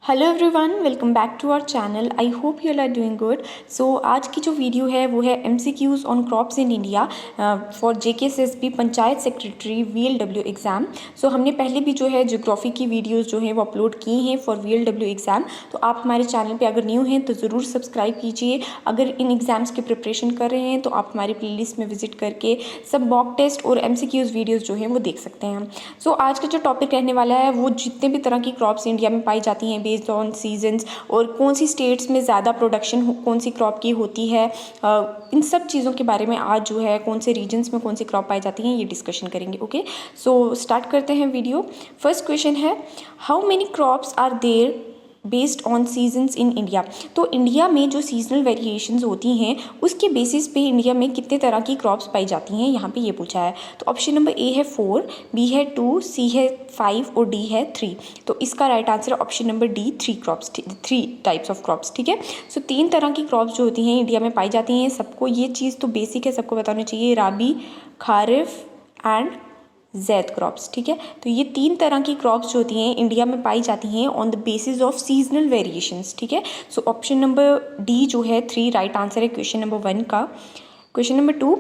Hello everyone, welcome back to our channel. I hope you are doing good. So आज की जो video है वो है MCQs on crops in India for JKSSB panchayat secretary VLW exam. So हमने पहले भी जो है ज्योग्राफी की वीडियोस जो है वो अपलोड की हैं फॉर VLW एग्ज़ाम। तो आप हमारे चैनल पे अगर न्यू हैं तो ज़रूर सब्सक्राइब कीजिए। अगर इन एग्ज़ाम्स की प्रिपरेशन कर रहे हैं तो आप हमारी प्लेलिस्ट में विजिट करके सब मॉक टेस्ट और MCQs वीडियोज़ जो हैं वो देख सकते हैं। सो आज का जो टॉपिक रहने वाला है वो जितने भी तरह की क्रॉप्स इंडिया में पाई जाती हैं बेस्ड ऑन सीजन्स और कौन सी स्टेट्स में ज़्यादा प्रोडक्शन कौन सी क्रॉप की होती है, इन सब चीज़ों के बारे में आज जो है कौन से रीजन्स में कौन सी क्रॉप पाई जाती हैं ये डिस्कशन करेंगे। ओके, सो स्टार्ट करते हैं वीडियो। फर्स्ट क्वेश्चन है, how many crops are there based on seasons in India. तो इंडिया में जो सीजनल वेरिएशंस होती हैं उसके बेसिस पे इंडिया में कितने तरह की क्रॉप्स पाई जाती हैं यहाँ पे ये पूछा है। तो ऑप्शन नंबर ए है 4, बी है 2, सी है 5 और डी है 3। तो इसका राइट आंसर है option number D, 3 types of crops. ठीक है, सो 3 तरह की क्रॉप्स जो होती हैं इंडिया में पाई जाती हैं। सबको ये चीज़ तो बेसिक है, सबको बताना चाहिए, राबी, खारिफ एंड ज़ैद क्रॉप्स। ठीक है, तो ये 3 तरह की क्रॉप्स जो होती हैं इंडिया में पाई जाती हैं on the basis of seasonal variations. ठीक है, सो ऑप्शन नंबर डी जो है 3 राइट आंसर है क्वेश्चन नंबर 1 का। Question number 2,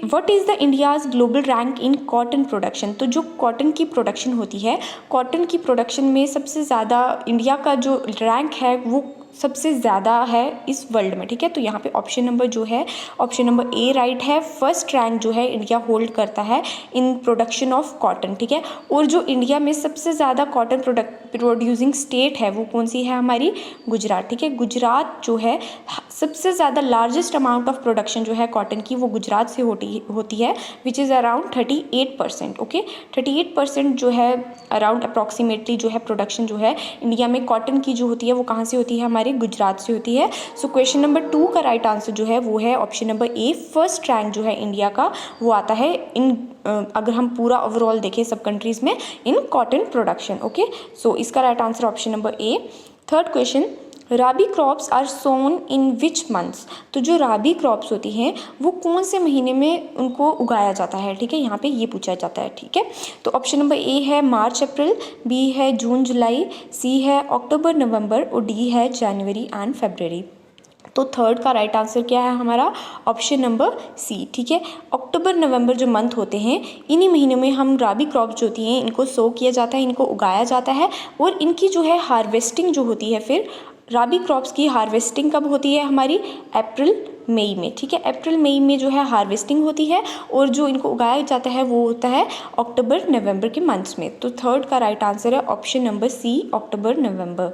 what is the India's global rank in cotton production. तो जो कॉटन की प्रोडक्शन होती है, कॉटन की प्रोडक्शन में सबसे ज़्यादा इंडिया का जो रैंक है वो सबसे ज़्यादा है इस वर्ल्ड में। ठीक है, तो यहाँ पे ऑप्शन नंबर जो है ऑप्शन नंबर ए राइट है। फर्स्ट रैंक जो है इंडिया होल्ड करता है इन प्रोडक्शन ऑफ कॉटन। ठीक है, और जो इंडिया में सबसे ज़्यादा कॉटन प्रोड्यूसिंग स्टेट है वो कौन सी है, हमारी गुजरात। ठीक है, गुजरात जो है सबसे ज़्यादा लार्जेस्ट अमाउंट ऑफ प्रोडक्शन जो है कॉटन की वो गुजरात से होती है विच इज़ अराउंड 38%। ओके, 38% जो है अराउंड अप्रॉक्सीमेटली जो है प्रोडक्शन जो है इंडिया में कॉटन की जो होती है वो कहाँ से होती है, हमारे गुजरात से होती है। सो क्वेश्चन नंबर 2 का राइट आंसर जो है वो है ऑप्शन नंबर ए। फर्स्ट रैंक जो है इंडिया का वो आता है इन अगर हम पूरा ओवरऑल देखें सब कंट्रीज़ में in cotton production. Okay, so इसका right answer option number A. Third question, rabi crops are sown in which months. तो जो राबी क्रॉप्स होती हैं वो कौन से महीने में उनको उगाया जाता है। ठीक है, यहाँ पे ये पूछा जाता है। ठीक है, तो ऑप्शन नंबर ए है मार्च अप्रैल, बी है जून जुलाई, सी है अक्टूबर नवंबर और डी है जनवरी एंड फरवरी। तो थर्ड का राइट आंसर क्या है हमारा, ऑप्शन नंबर सी। ठीक है, अक्टूबर नवंबर जो मंथ होते हैं इन्हीं महीनों में हम राबी क्रॉप्स जो होती हैं इनको सो किया जाता है, इनको उगाया जाता है और इनकी जो है हार्वेस्टिंग जो होती है, फिर राबी क्रॉप्स की हार्वेस्टिंग कब होती है, हमारी अप्रैल मई में। ठीक है, अप्रैल मई में जो है हार्वेस्टिंग होती है और जो इनको उगाया जाता है वो होता है अक्टूबर नवंबर के मंथ्स में। तो थर्ड का राइट आंसर है ऑप्शन नंबर सी, अक्टूबर नवंबर।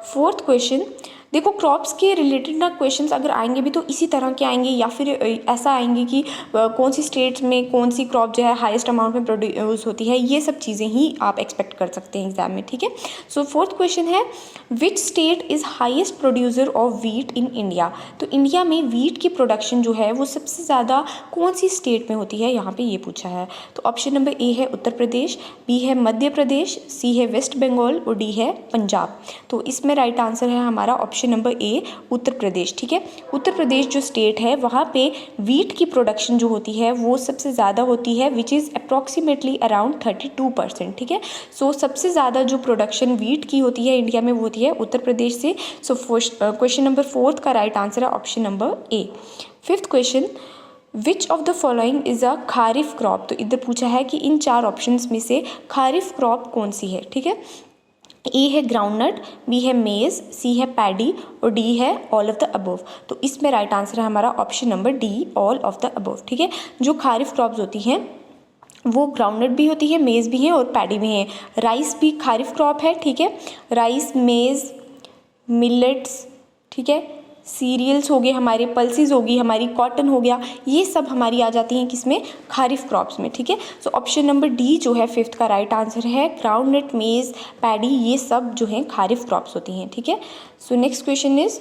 फोर्थ क्वेश्चन, देखो क्रॉप्स के रिलेटेड ना क्वेश्चंस अगर आएंगे भी तो इसी तरह के आएंगे या फिर ऐसा आएंगे कि कौन सी स्टेट्स में कौन सी क्रॉप जो है हाईएस्ट अमाउंट में प्रोड्यूस होती है, ये सब चीज़ें ही आप एक्सपेक्ट कर सकते हैं एग्जाम में। ठीक है, सो फोर्थ क्वेश्चन है, which state is highest producer of wheat in India. तो इंडिया में वीट की प्रोडक्शन जो है वो सबसे ज़्यादा कौन सी स्टेट में होती है, यहाँ पर ये पूछा है। तो ऑप्शन नंबर ए है उत्तर प्रदेश, बी है मध्य प्रदेश, सी है वेस्ट बंगाल और डी है पंजाब। तो इसमें राइट आंसर है हमारा ऑप्शन नंबर ए, उत्तर प्रदेश। ठीक है, उत्तर प्रदेश जो स्टेट है वहाँ पे वीट की प्रोडक्शन जो होती है वो सबसे ज़्यादा होती है विच इज़ अप्रॉक्सीमेटली अराउंड 32%। ठीक है, सो सबसे ज़्यादा जो प्रोडक्शन वीट की होती है इंडिया में वो होती है उत्तर प्रदेश से। सो क्वेश्चन नंबर 4 का राइट आंसर है option number A. Fifth question, which of the following is a kharif crop. तो इधर पूछा है कि इन 4 ऑप्शंस में से खारिफ क्रॉप कौन सी है। ठीक है, ए है ग्राउंडनट, बी है मेज, सी है पैडी और डी है ऑल ऑफ द अबव। तो इसमें राइट आंसर है हमारा option number D, all of the above. ठीक है, जो खारिफ क्रॉप्स होती हैं वो ग्राउंडनट भी होती है, मेज भी है और पैडी भी है। राइस भी खारिफ क्रॉप है। ठीक है, राइस, मेज, मिलेट्स, ठीक है, सीरियल्स हो गए हमारे, पल्सेस होगी हमारी, कॉटन हो गया, ये सब हमारी आ जाती हैं किसमें, खारिफ क्रॉप्स में। ठीक है, सो ऑप्शन नंबर डी जो है फिफ्थ का राइट आंसर है, ग्राउंडनट, मेज, पैडी, ये सब जो हैं खारिफ क्रॉप्स होती हैं। ठीक है, so next question is,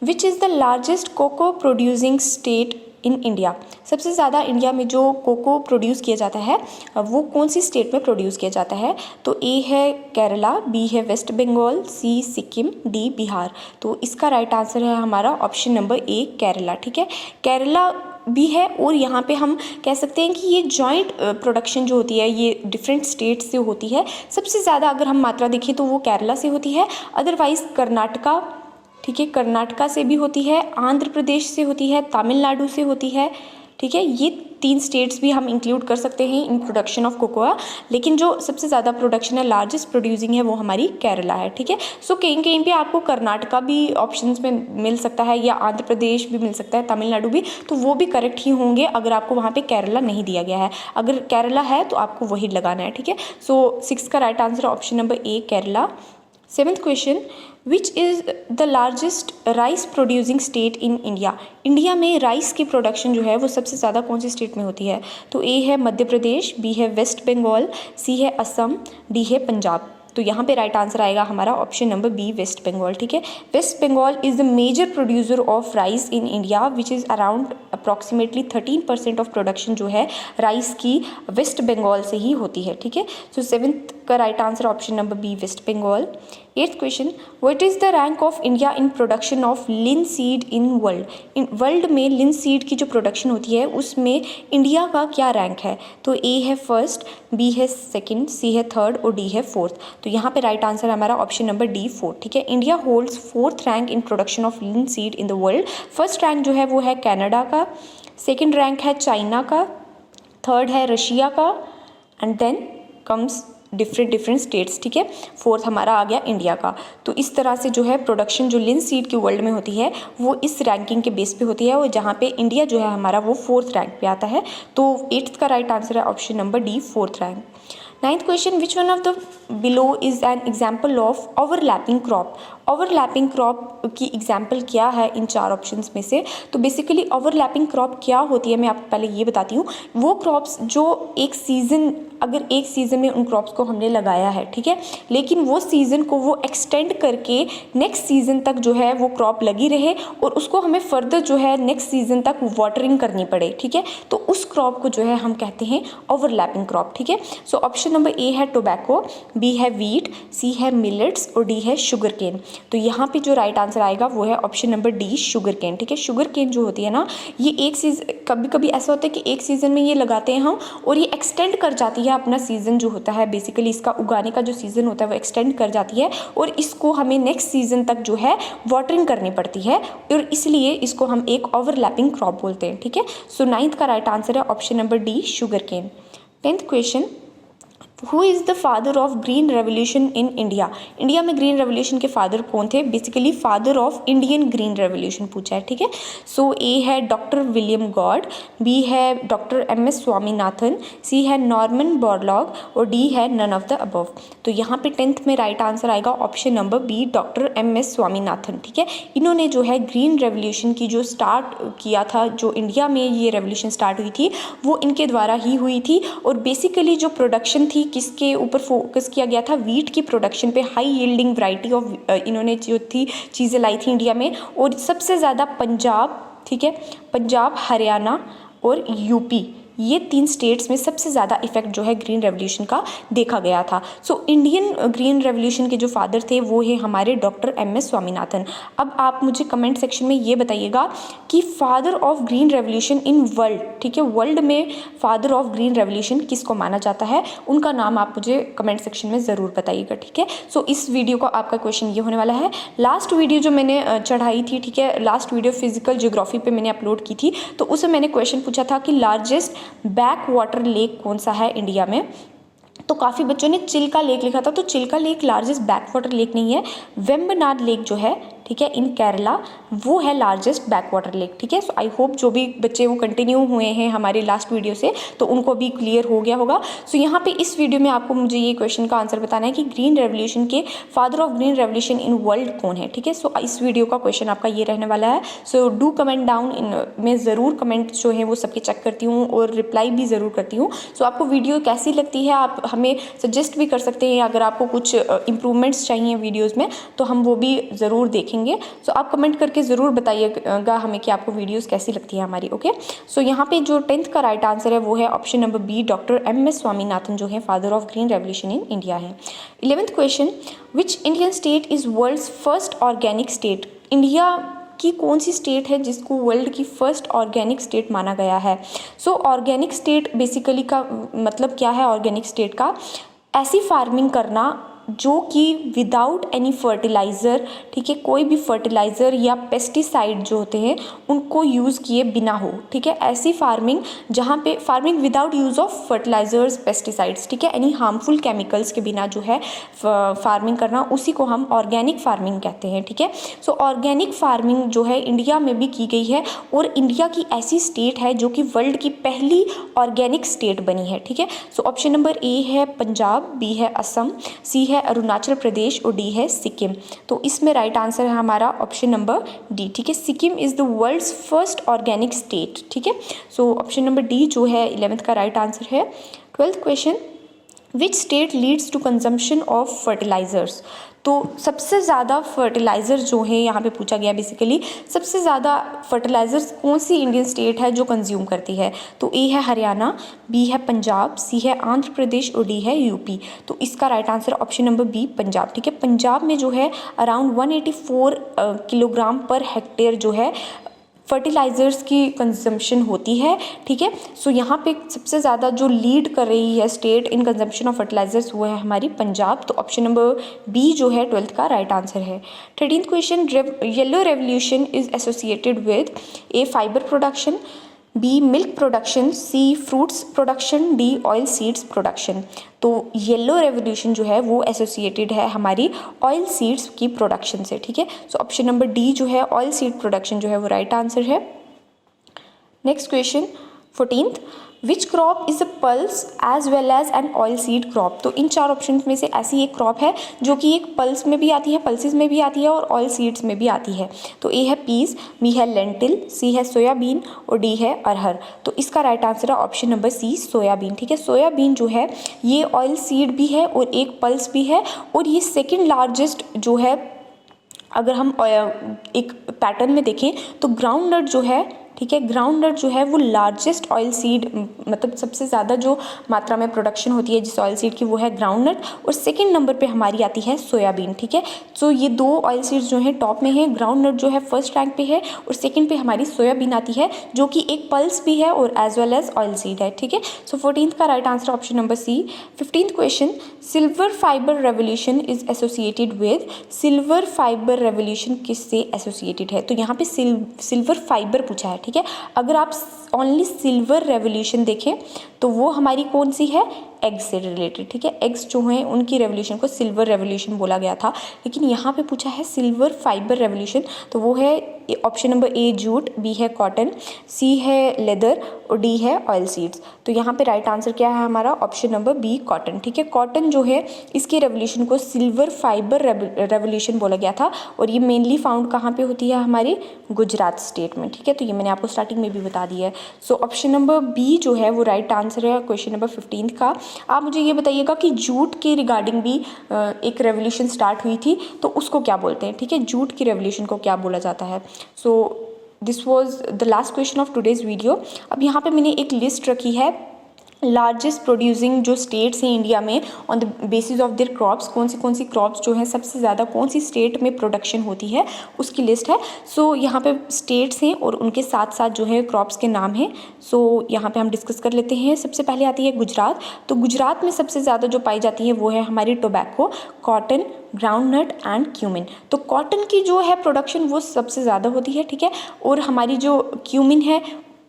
which is the largest cocoa producing state in India. सबसे ज़्यादा इंडिया में जो कोको प्रोड्यूस किया जाता है वो कौन सी स्टेट में प्रोड्यूस किया जाता है। तो ए है केरला, बी है वेस्ट बंगाल, सी सिक्किम, डी बिहार। तो इसका राइट आंसर है हमारा ऑप्शन नंबर ए, केरला। ठीक है, केरला भी है और यहाँ पे हम कह सकते हैं कि ये जॉइंट प्रोडक्शन जो होती है ये डिफरेंट स्टेट से होती है। सबसे ज़्यादा अगर हम मात्रा देखें तो वो केरला से होती है, अदरवाइज़ कर्नाटका, ठीक है, कर्नाटका से भी होती है, आंध्र प्रदेश से होती है, तमिलनाडु से होती है, ठीक है। ये 3 स्टेट्स भी हम इंक्लूड कर सकते हैं इन प्रोडक्शन ऑफ कोकोआ, लेकिन जो सबसे ज़्यादा प्रोडक्शन है, लार्जेस्ट प्रोड्यूसिंग है, वो हमारी केरला है, ठीक है। सो कहीं कहीं पे आपको कर्नाटका भी ऑप्शंस में मिल सकता है या आंध्र प्रदेश भी मिल सकता है, तमिलनाडु भी, तो वो भी करेक्ट ही होंगे अगर आपको वहाँ पे केरला नहीं दिया गया है। अगर केरला है तो आपको वही लगाना है, ठीक है। सो 6 का right answer option number A, Kerala. 7th question, which is the largest rice producing state in India? India में राइस की प्रोडक्शन जो है वो सबसे ज़्यादा कौन सी स्टेट में होती है? तो ए है मध्य प्रदेश, बी है वेस्ट बंगाल, सी है असम, डी है पंजाब। तो यहाँ पे राइट आंसर आएगा हमारा option number B, West Bengal, ठीक है। West Bengal is the major producer of rice in India which is around approximately 13% of production जो है राइस की वेस्ट बंगाल से ही होती है, ठीक है। सो 7th का right answer option number B, West Bengal. 8th क्वेश्चन, what is the rank of India in production of linseed in world? In world में लिनसीड की जो प्रोडक्शन होती है उसमें इंडिया का क्या रैंक है? तो ए है फर्स्ट, बी है सेकंड, सी है थर्ड और डी है फोर्थ। तो यहाँ पे राइट आंसर हमारा ऑप्शन नंबर डी, फोर्थ, ठीक है। India holds 4th rank in production of linseed in the world. First rank जो है वो है कनाडा का, सेकेंड रैंक है चाइना का, थर्ड है रशिया का, and then comes different states, ठीक है। फोर्थ हमारा आ गया इंडिया का। तो इस तरह से जो है प्रोडक्शन जो लिनसीड की वर्ल्ड में होती है वो इस रैंकिंग के बेस पे होती है और जहाँ पे इंडिया जो है हमारा वो 4th रैंक पे आता है। तो 8th का राइट आंसर है option number D, 4th rank. 9th question, which one of the below is an example of overlapping crop? Overlapping crop की एग्जाम्पल क्या है इन 4 ऑप्शंस में से? तो बेसिकली ओवरलैपिंग क्रॉप क्या होती है मैं आपको पहले ये बताती हूँ। वो क्रॉप्स जो एक सीज़न, अगर एक सीज़न में उन क्रॉप्स को हमने लगाया है, ठीक है, लेकिन वो सीज़न को वो एक्सटेंड करके नेक्स्ट सीज़न तक जो है वो क्रॉप लगी रहे और उसको हमें फर्दर जो है नेक्स्ट सीज़न तक वाटरिंग करनी पड़े, ठीक है, तो उस क्रॉप को जो है हम कहते हैं ओवरलैपिंग क्रॉप, ठीक है। सो ऑप्शन नंबर ए है टोबैको, बी है वीट, सी है मिलेट्स और डी है शुगर केन। तो यहाँ पे जो राइट आंसर आएगा वो है option number D, sugar cane, ठीक है। शुगर केन जो होती है ना, ये एक सीज़न, कभी कभी ऐसा होता है कि एक सीज़न में ये लगाते हैं हम और ये एक्सटेंड कर जाती है अपना सीज़न जो होता है, बेसिकली इसका उगाने का जो सीज़न होता है वो एक्सटेंड कर जाती है और इसको हमें नेक्स्ट सीज़न तक जो है वाटरिंग करनी पड़ती है और इसलिए इसको हम एक ओवरलैपिंग क्रॉप बोलते हैं, ठीक है। सो 9th का राइट आंसर है option number D, sugar cane. 10th question, who is the father of green revolution in India? India में ग्रीन रेवोल्यूशन के फादर कौन थे? Basically father of Indian green revolution पूछा है, ठीक है। सो ए है डॉक्टर विलियम गॉड, बी है डॉक्टर MS स्वामीनाथन, सी है नॉर्मन बोरलॉग और डी है नन ऑफ द अबव। तो यहाँ पे 10th में राइट आंसर आएगा option number B, doctor MS Swaminathan, ठीक है। इन्होंने जो है ग्रीन रेवोल्यूशन की जो स्टार्ट किया था, जो इंडिया में ये रेवोल्यूशन स्टार्ट हुई थी वो इनके द्वारा ही हुई थी और बेसिकली जो प्रोडक्शन थी किसके ऊपर फोकस किया गया था? वीट की प्रोडक्शन पे, हाई यील्डिंग वैरायटी ऑफ इन्होंने जो थी चीज़ें लाई थी इंडिया में और सबसे ज़्यादा पंजाब, ठीक है, पंजाब, हरियाणा और यूपी, ये 3 स्टेट्स में सबसे ज़्यादा इफेक्ट जो है ग्रीन रेवोल्यूशन का देखा गया था। सो इंडियन ग्रीन रेवोल्यूशन के जो फादर थे वो है हमारे डॉक्टर MS स्वामीनाथन। अब आप मुझे कमेंट सेक्शन में ये बताइएगा कि father of green revolution in world, ठीक है, वर्ल्ड में फादर ऑफ ग्रीन रेवोल्यूशन किसको माना जाता है? उनका नाम आप मुझे कमेंट सेक्शन में ज़रूर बताइएगा, ठीक है। सो इस वीडियो का आपका क्वेश्चन ये होने वाला है। लास्ट वीडियो जो मैंने चढ़ाई थी, ठीक है, लास्ट वीडियो फिजिकल ज्योग्राफी पे मैंने अपलोड की थी, तो उसमें मैंने क्वेश्चन पूछा था कि लार्जेस्ट बैक वाटर लेक कौन सा है इंडिया में? तो काफ़ी बच्चों ने चिल्का लेक लिखा था, तो Chilka lake largest back water lake नहीं है। वेम्बनाड लेक जो है, ठीक है, इन केरला, वो है लार्जेस्ट बैक वाटर लेक, ठीक है। सो आई होप जो भी बच्चे वो कंटिन्यू हुए हैं हमारे लास्ट वीडियो से तो उनको भी क्लियर हो गया होगा। सो यहाँ पे इस वीडियो में आपको मुझे ये क्वेश्चन का आंसर बताना है कि ग्रीन रेवोल्यूशन के father of green revolution in world कौन है, ठीक है। सो इस वीडियो का क्वेश्चन आपका ये रहने वाला है। सो डू कमेंट डाउन मैं ज़रूर कमेंट जो है वो सबके चेक करती हूँ और रिप्लाई भी ज़रूर करती हूँ। सो आपको वीडियो कैसी लगती है आप हमें सजेस्ट भी कर सकते हैं, अगर आपको कुछ इंप्रूवमेंट्स चाहिए वीडियोज़ में तो हम वो भी ज़रूर देखेंगे। सो आप कमेंट करके ज़रूर बताइएगा हमें कि आपको वीडियोस कैसी लगती है हमारी, ओके। सो यहाँ पे जो 10th का राइट आंसर है वो है option number B, doctor MS Swaminathan जो है father of green revolution in India है। 11th question, which Indian state is world's first organic state? India की कौन सी स्टेट है जिसको वर्ल्ड की फर्स्ट ऑर्गेनिक स्टेट माना गया है। सो ऑर्गेनिक स्टेट बेसिकली का मतलब क्या है, ऑर्गेनिक स्टेट का ऐसी फार्मिंग करना जो कि विदाउट एनी फर्टिलाइज़र, ठीक है, कोई भी फर्टिलाइज़र या पेस्टिसाइड जो होते हैं उनको यूज़ किए बिना हो, ठीक है, ऐसी फार्मिंग जहाँ पे farming without use of fertilizers pesticides, ठीक है, एनी हार्मफुल केमिकल्स के बिना जो है फार्मिंग करना, उसी को हम ऑर्गेनिक फार्मिंग कहते हैं, ठीक है। सो ऑर्गेनिक फार्मिंग जो है इंडिया में भी की गई है और इंडिया की ऐसी स्टेट है जो कि वर्ल्ड की पहली ऑर्गेनिक स्टेट बनी है, ठीक है। सो ऑप्शन नंबर ए है पंजाब, बी है असम, सी है अरुणाचल प्रदेश और डी है सिक्किम। तो इसमें राइट आंसर है हमारा ऑप्शन नंबर डी, ठीक है। Sikkim is the world's first organic state, ठीक है। सो ऑप्शन नंबर डी जो है 11th का राइट आंसर है। 12th question, which state leads to consumption of fertilizers. तो सबसे ज़्यादा फर्टिलाइज़र जो है यहाँ पे पूछा गया, बेसिकली सबसे ज़्यादा फर्टिलाइज़र्स कौन सी इंडियन स्टेट है जो कंज्यूम करती है। तो ए है हरियाणा, बी है पंजाब, सी है आंध्र प्रदेश और डी है यूपी। तो इसका right answer option number B Punjab, ठीक है। पंजाब में जो है अराउंड 184 किलोग्राम पर हेक्टेयर जो है फर्टिलाइज़र्स की कंजम्पशन होती है, ठीक है। सो यहाँ पे सबसे ज़्यादा जो लीड कर रही है state in consumption of fertilizers वो है हमारी पंजाब। तो ऑप्शन नंबर बी जो है 12th का राइट आंसर है। 13th question, yellow revolution is associated with A fibre production, B milk production, C fruits production, D oil seeds production. तो yellow revolution जो है वो एसोसिएटेड है हमारी ऑयल सीड्स की प्रोडक्शन से, ठीक है। सो ऑप्शन नंबर डी जो है ऑयल सीड प्रोडक्शन जो है वो राइट आंसर है। Next question 14th, which crop is a pulse as well as an oil seed crop. तो इन चार ऑप्शन में से ऐसी एक क्रॉप है जो कि एक पल्स में भी आती है, पल्सेस में भी आती है और ऑयल सीड्स में भी आती है। तो ए है पीस, बी है लेंटिल, सी है सोयाबीन और डी है अरहर। तो इसका राइट आंसर है ऑप्शन नंबर सी सोयाबीन, ठीक है। सोयाबीन जो है ये ऑयल सीड भी है और एक पल्स भी है और ये सेकेंड लार्जेस्ट जो है, अगर हम एक पैटर्न में देखें तो ग्राउंड नट जो है, ठीक है, ग्राउंड नट जो है वो लार्जेस्ट ऑयल सीड, मतलब सबसे ज़्यादा जो मात्रा में प्रोडक्शन होती है जिस ऑयल सीड की वो है ग्राउंड नट और सेकंड नंबर पे हमारी आती है सोयाबीन, ठीक है। सो ये दो ऑयल सीड्स जो हैं टॉप में है, ग्राउंड नट जो है फर्स्ट रैंक पे है और सेकंड पे हमारी सोयाबीन आती है जो कि एक पल्स भी है और as well as oil seed है, ठीक है। सो 14th का right answer option number C. 15th question, silver fibre revolution is associated with, silver fibre revolution किससे एसोसिएटेड है। तो यहाँ पे सिल्वर फाइबर पूछा है, ठीक है। अगर आप ओनली सिल्वर रेवोल्यूशन देखें तो वो हमारी कौन सी है, एग्स से रिलेटेड, ठीक है। एग्स जो हैं उनकी रेवोल्यूशन को सिल्वर रेवोल्यूशन बोला गया था, लेकिन यहाँ पे पूछा है सिल्वर फाइबर रेवोल्यूशन तो वो है option number A jute, B है कॉटन, सी है लेदर और डी है ऑयल सीड्स। तो यहाँ पे राइट आंसर क्या है हमारा ऑप्शन नंबर बी कॉटन, ठीक है। कॉटन जो है इसकी रेवोल्यूशन को सिल्वर फाइबर रेवोल्यूशन बोला गया था और ये मेनली फाउंड कहाँ पे होती है, हमारे गुजरात स्टेट में, ठीक है। तो ये मैंने आपको स्टार्टिंग में भी बता दिया है। सो ऑप्शन नंबर बी जो है वो राइट आंसर है क्वेश्चन नंबर 15 का। आप मुझे ये बताइएगा कि जूट के रिगार्डिंग भी एक रेवोल्यूशन स्टार्ट हुई थी तो उसको क्या बोलते हैं, ठीक है, जूट की रेवोल्यूशन को क्या बोला जाता है। So this was the last question of today's video. अब यहाँ पे मैंने एक लिस्ट रखी है लार्जेस्ट प्रोड्यूसिंग जो स्टेट्स हैं इंडिया में on the basis of their crops, कौन सी क्रॉप्स जो हैं सबसे ज़्यादा कौन सी स्टेट में प्रोडक्शन होती है उसकी लिस्ट है। सो यहाँ पे स्टेट्स हैं और उनके साथ साथ जो है क्रॉप्स के नाम हैं। सो यहाँ पे हम डिस्कस कर लेते हैं। सबसे पहले आती है गुजरात। तो गुजरात में सबसे ज़्यादा जो पाई जाती है वो है हमारी tobacco, cotton, groundnut and cumin. तो कॉटन की जो है प्रोडक्शन वो सबसे ज़्यादा होती है, ठीक है, और हमारी जो क्यूमिन है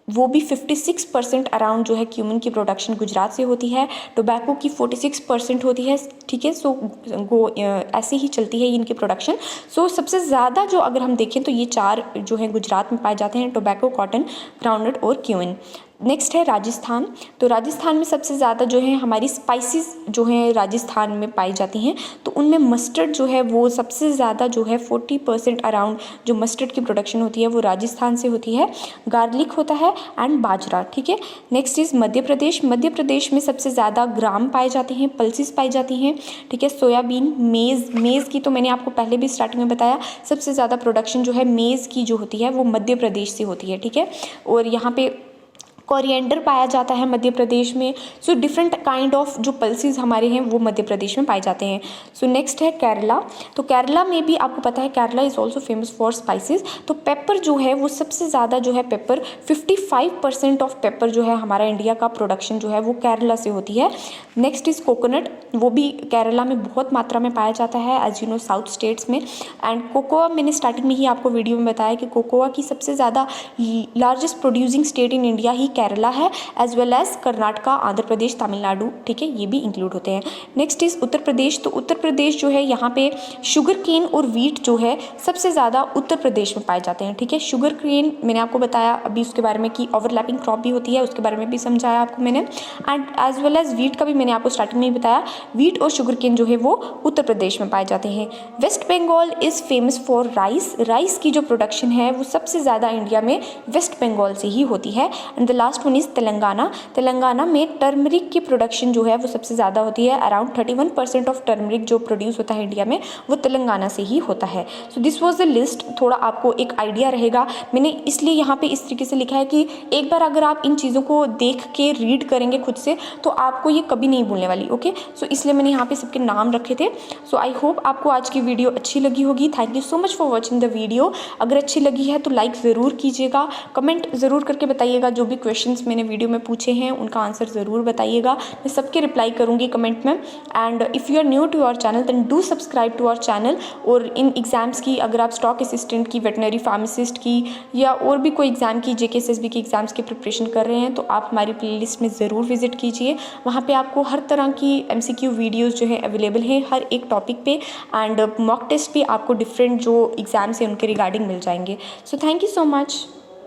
वो भी 56% अराउंड जो है क्यूमिन की प्रोडक्शन गुजरात से होती है। टोबैको की 46% होती है, ठीक है। सो ऐसे ही चलती है इनकी प्रोडक्शन। सो सबसे ज़्यादा जो अगर हम देखें तो ये चार जो है गुजरात में पाए जाते हैं, टोबैको, कॉटन, ग्राउंडनट और क्यूमिन। नेक्स्ट है राजस्थान। तो राजस्थान में सबसे ज़्यादा जो है हमारी स्पाइसेस जो हैं राजस्थान में पाई जाती हैं। तो उनमें मस्टर्ड जो है वो सबसे ज़्यादा जो है 40% अराउंड जो मस्टर्ड की प्रोडक्शन होती है वो राजस्थान से होती है। गार्लिक होता है एंड बाजरा, ठीक है। Next is Madhya Pradesh. मध्य प्रदेश में सबसे ज़्यादा ग्राम पाए जाते हैं, पल्सेस पाई जाती हैं, ठीक है। सोयाबीन, मेज़ की तो मैंने आपको पहले भी स्टार्टिंग में बताया, सबसे ज़्यादा प्रोडक्शन जो है मेज़ की जो होती है वो मध्य प्रदेश से होती है, ठीक है। और यहाँ पे कोरिएंडर पाया जाता है मध्य प्रदेश में। सो डिफरेंट काइंड ऑफ जो पल्सेस हमारे हैं वो मध्य प्रदेश में पाए जाते हैं। सो नेक्स्ट है केरला। तो केरला में भी आपको पता है Kerala is also famous for spices. तो पेपर जो है वो सबसे ज़्यादा जो है पेपर 55% ऑफ पेपर जो है हमारा इंडिया का प्रोडक्शन जो है वो केरला से होती है। नेक्स्ट इज़ कोकोनट, वो भी केरला में बहुत मात्रा में पाया जाता है as you know south states में। एंड कोकोआ, मैंने स्टार्टिंग में ही आपको वीडियो में बताया कि कोकोआ की सबसे ज़्यादा largest producing state in India ही केरला है, as well as Karnataka, Andhra Pradesh, Tamil Nadu, ठीक है, ये भी इंक्लूड होते हैं। Next is Uttar Pradesh. तो उत्तर प्रदेश जो है यहाँ पे शुगर केन और वीट जो है सबसे ज़्यादा उत्तर प्रदेश में पाए जाते हैं, ठीक है। शुगर केन मैंने आपको बताया अभी उसके बारे में कि ओवरलैपिंग क्रॉप भी होती है, उसके बारे में भी समझाया आपको मैंने। And as well as wheat का भी मैंने आपको स्टार्टिंग में ही बताया, वीट और शुगर केन जो है वो उत्तर प्रदेश में पाए जाते हैं। West Bengal is famous for rice. Rice की जो प्रोडक्शन है वो सबसे ज़्यादा इंडिया में वेस्ट बंगाल से ही होती है। And the last one is Telangana. Telangana में टर्मरिक की प्रोडक्शन जो है वो सबसे ज़्यादा होती है। अराउंड 31% ऑफ टर्मरिक जो प्रोड्यूस होता है इंडिया में वो तेलंगाना से ही होता है। So this was the list. थोड़ा आपको एक आइडिया रहेगा, मैंने इसलिए यहाँ पे इस तरीके से लिखा है कि एक बार अगर आप इन चीज़ों को देख के रीड करेंगे खुद से तो आपको ये कभी नहीं भूलने वाली, ओके। सो इसलिए मैंने यहाँ पे सबके नाम रखे थे। सो आई होप आपको आज की वीडियो अच्छी लगी होगी। Thank you so much for watching the video. अगर अच्छी लगी है तो लाइक ज़रूर कीजिएगा, कमेंट ज़रूर करके बताइएगा, जो भी क्वेश्चंस मैंने वीडियो में पूछे हैं उनका आंसर ज़रूर बताइएगा, मैं सबके रिप्लाई करूँगी कमेंट में। And if you are new to our channel then do subscribe to our channel. और इन एग्ज़ाम्स की, अगर आप स्टॉक असिस्टेंट की, वेटनरी फार्मासिस्ट की या और भी कोई एग्ज़ाम की, JKSSB की एग्ज़ाम्स की प्रिपरेशन कर रहे हैं तो आप हमारी प्लेलिस्ट में ज़रूर विजिट कीजिए। वहाँ पे आपको हर तरह की MCQ वीडियोज़ जो है अवेलेबल हैं हर एक टॉपिक पे। एंड मॉक टेस्ट भी आपको डिफरेंट जो एग्ज़ाम्स हैं उनके रिगार्डिंग मिल जाएंगे। So thank you so much.